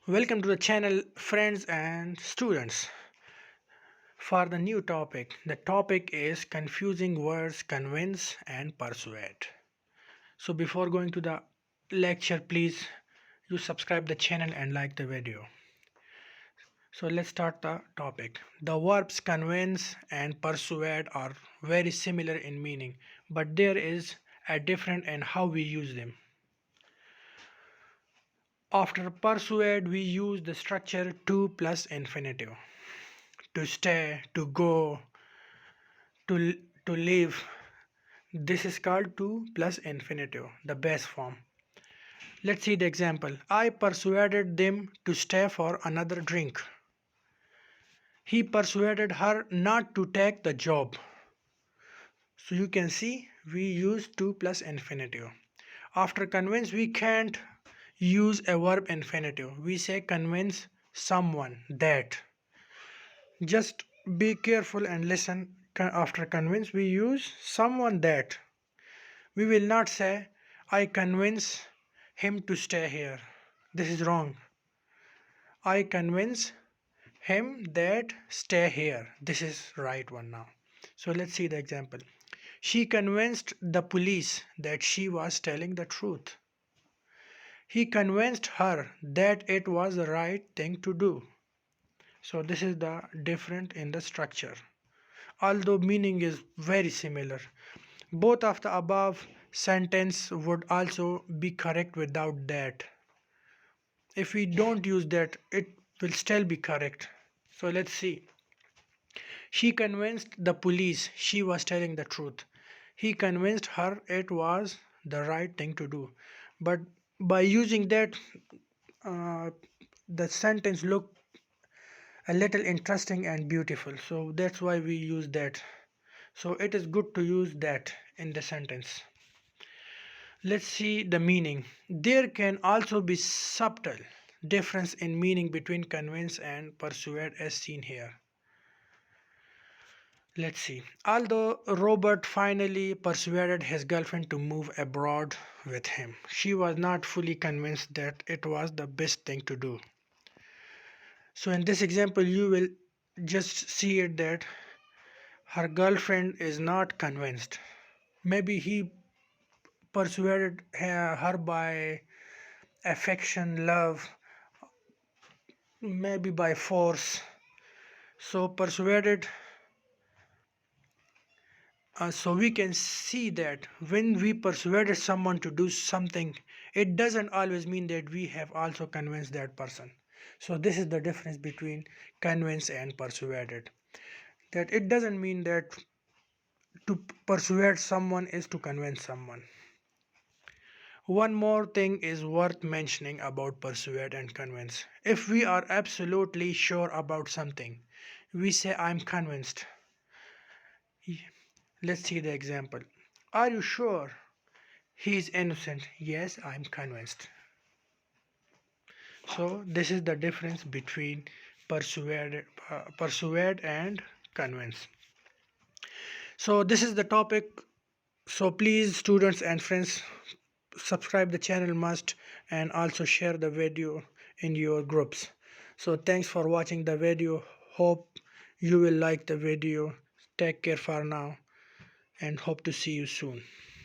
Welcome to the channel, friends and students. For the new topic, the topic is confusing words convince and persuade. So before going to the lecture, please you subscribe the channel and like the video. So let's start the topic. The verbs convince and persuade are very similar in meaning, but there is a difference in how we use them. After persuade, we use the structure to plus infinitive. To stay, to go, to live. This is called to plus infinitive, the base form. Let's see the example. I persuaded them to stay for another drink. He persuaded her not to take the job. So you can see we use to plus infinitive. After convince, we can't use a verb infinitive. We say convince someone that. Just be careful and listen. After convince, we use someone that. We will not say, I convince him to stay here. This is wrong. I convince him that stay here. This is right one now. So let's see the example. She convinced the police that she was telling the truth. He convinced her that it was the right thing to do. So this is the difference in the structure. Although meaning is very similar. Both of the above sentence would also be correct without that. If we don't use that, it will still be correct. So let's see. She convinced the police she was telling the truth. He convinced her it was the right thing to do. But by using that, uh, the sentence look a little interesting and beautiful. So that's why we use that. So it is good to use that in the sentence. Let's see the meaning. There can also be subtle difference in meaning between convince and persuade as seen here. Let's see. Although Robert finally persuaded his girlfriend to move abroad with him, she was not fully convinced that it was the best thing to do. So in this example, you will just see it that her girlfriend is not convinced. Maybe he persuaded her by affection, love, maybe by force. So persuaded. So we can see that when we persuaded someone to do something, it doesn't always mean that we have also convinced that person. So this is the difference between convince and persuaded. That it doesn't mean that to persuade someone is to convince someone. One more thing is worth mentioning about persuade and convince. If we are absolutely sure about something, we say I'm convinced. Let's see the example. Are you sure he is innocent? Yes, I'm convinced. So this is the difference between persuade and convince. So this is the topic. So please, students and friends, subscribe the channel must and also share the video in your groups. So thanks for watching the video. Hope you will like the video. Take care for now and hope to see you soon.